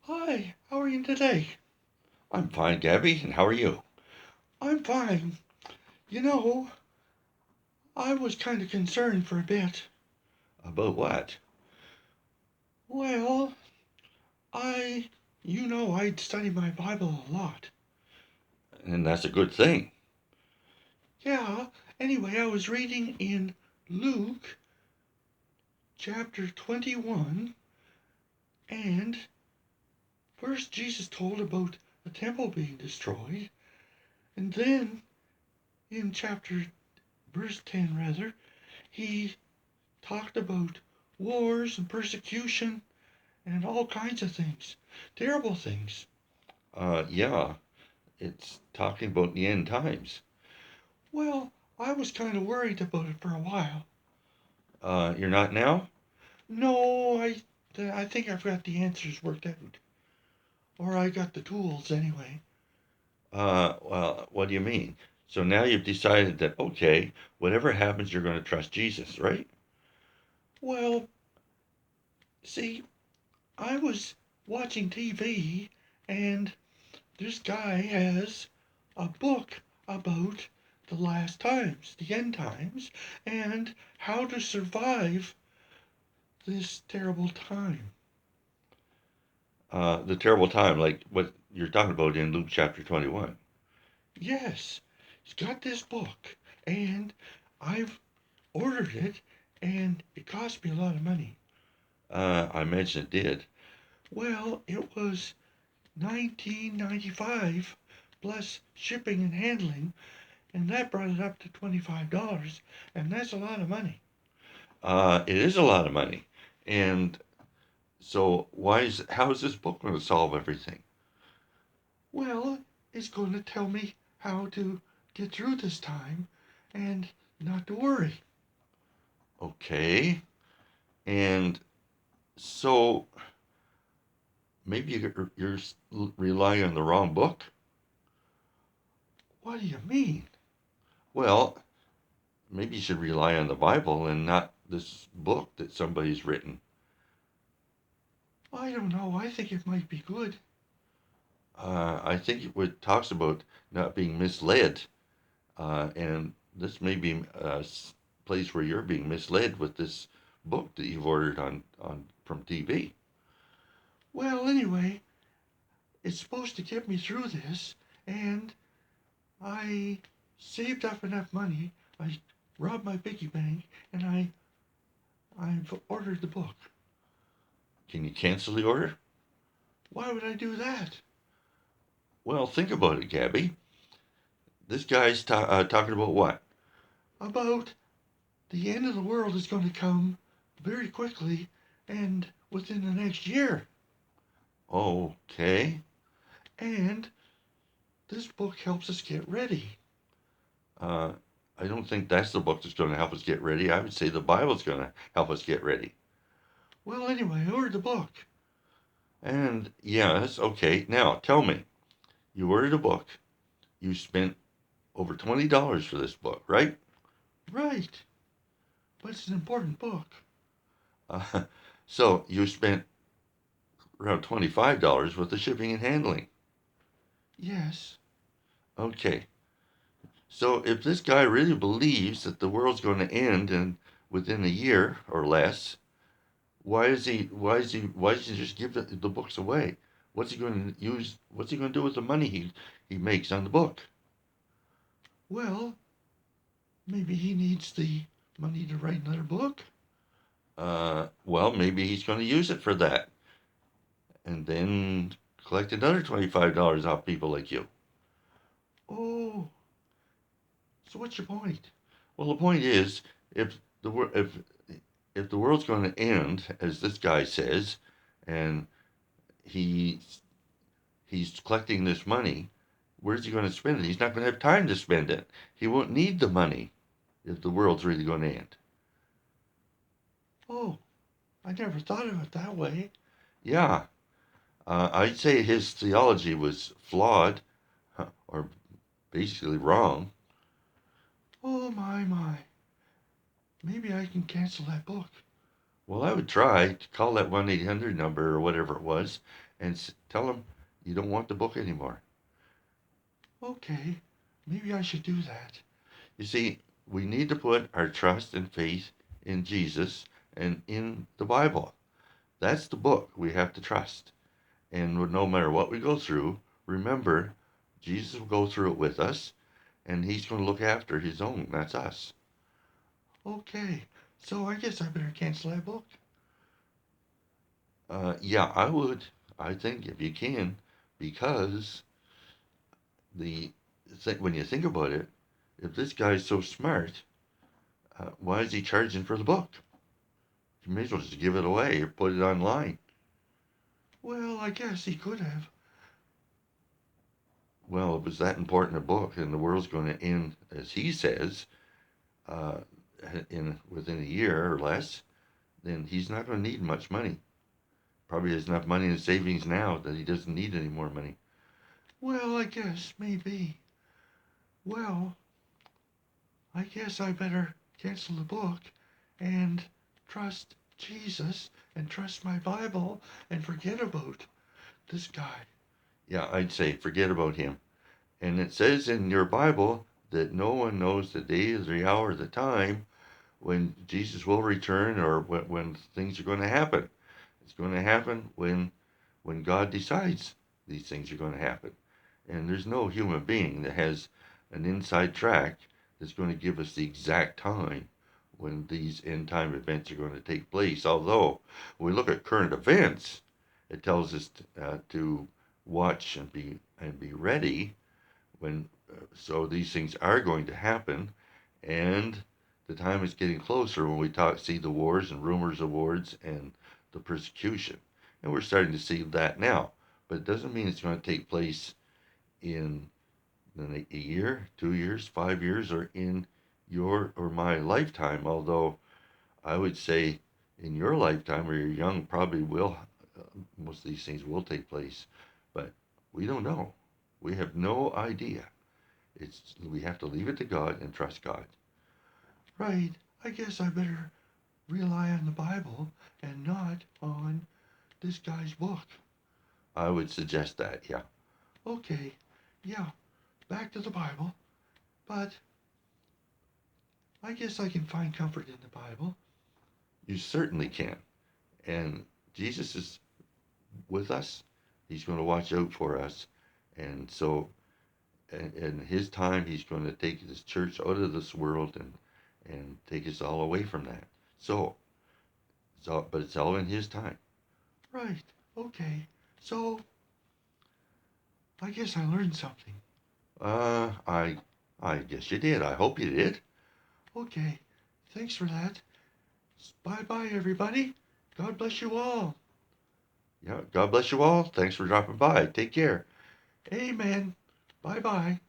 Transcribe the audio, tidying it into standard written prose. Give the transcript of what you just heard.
Hi, how are you today? I'm fine, Gabby, and how are you? I'm fine. You know, I was kind of concerned for a bit. About what? Well, I, I'd study my Bible a lot. And that's a good thing. Yeah, anyway, I was reading in Luke chapter 21, and first Jesus told about the temple being destroyed, and then in verse 10 rather, he talked about wars and persecution and all kinds of things, terrible things. Yeah, it's talking about the end times. Well, I was kind of worried about it for a while. You're not now? No, I think I've got the answers worked out, or I got the tools anyway. Well, what do you mean? So now you've decided that, okay, whatever happens, you're going to trust Jesus, right? Well, see, I was watching TV, and this guy has a book about the last times, the end times, and how to survive this terrible time. The terrible time, like what you're talking about in Luke chapter 21. Yes, he's got this book, and I've ordered it, and it cost me a lot of money. I imagine it did. Well, it was 19.95 plus shipping and handling, and that brought it up to $25, and that's a lot of money. It is a lot of money. And so how is this book going to solve everything? Well, it's going to tell me how to get through this time and not to worry. Okay. And so maybe you're relying on the wrong book. What do you mean? Well, maybe you should rely on the Bible and not this book that somebody's written. I don't know. I think it might be good. I think it talks about not being misled, and this may be a place where you're being misled with this book that you've ordered on from TV. Well, anyway, it's supposed to get me through this, and I saved up enough money. I robbed my piggy bank, and I've ordered the book. Can you cancel the order? Why would I do that? Well, think about it, Gabby. This guy's talking about what? About the end of the world is going to come very quickly and within the next year. Okay. And this book helps us get ready. Uh, I don't think that's the book that's going to help us get ready. I would say the Bible's going to help us get ready. Well, anyway, I ordered the book. And yes, okay. Now tell me, you ordered a book. You spent over $20 for this book, right? Right, but it's an important book. Uh, so you spent around $25 with the shipping and handling. Yes. Okay. So if this guy really believes that the world's going to end in within a year or less, why does he just give the books away? What's he going to use? What's he going to do with the money he makes on the book? Well, maybe he needs the money to write another book. Well, maybe he's going to use it for that, and then collect another $25 off people like you. Oh, so what's your point? Well, the point is, if the wor- if the world's going to end, as this guy says, and he he's collecting this money, where's he going to spend it? He's not going to have time to spend it. He won't need the money if the world's really going to end. Oh, I never thought of it that way. Yeah, I'd say his theology was flawed or basically wrong. Oh, my. Maybe I can cancel that book. Well, I would try to call that 1-800 number or whatever it was and tell them you don't want the book anymore. Okay, maybe I should do that. You see, we need to put our trust and faith in Jesus and in the Bible. That's the book we have to trust. And no matter what we go through, remember, Jesus will go through it with us, and he's going to look after his own. That's us. Okay, so I guess I better cancel that book. Yeah, I would. I think if you can, because the when you think about it, if this guy's so smart, why is he charging for the book? You may as well just give it away or put it online. Well, I guess he could have. Well, if it's that important a book and the world's going to end, as he says, uh, in within a year or less, then he's not going to need much money. Probably has enough money in his savings now that he doesn't need any more money. Well, I guess, maybe. Well, I guess I better cancel the book and trust Jesus and trust my Bible and forget about this guy. Yeah, I'd say forget about him. And it says in your Bible that no one knows the day, the hour, the time when Jesus will return or when things are going to happen. It's going to happen when God decides these things are going to happen. And there's no human being that has an inside track that's going to give us the exact time when these end time events are going to take place. Although, when we look at current events, it tells us to watch and be ready when so these things are going to happen, and the time is getting closer when we see the wars and rumors of wars and the persecution, and we're starting to see that now. But it doesn't mean it's going to take place in a year, 2 years, 5 years, or in your or my lifetime. Although I would say in your lifetime, or you're young, probably will. Most of these things will take place, but we don't know. We have no idea. We have to leave it to God and trust God. Right, I guess I better rely on the Bible and not on this guy's book. I would suggest that, yeah. Okay, yeah, back to the Bible. But I guess I can find comfort in the Bible. You certainly can. And Jesus is with us. He's going to watch out for us. And so, in his time, he's going to take his church out of this world and take us all away from that. So, but it's all in his time. Right, okay. So, I guess I learned something. Uh, I, I guess you did. I hope you did. Okay, thanks for that. Bye bye, everybody. God bless you all. Yeah. God bless you all. Thanks for dropping by. Take care. Amen. Bye bye.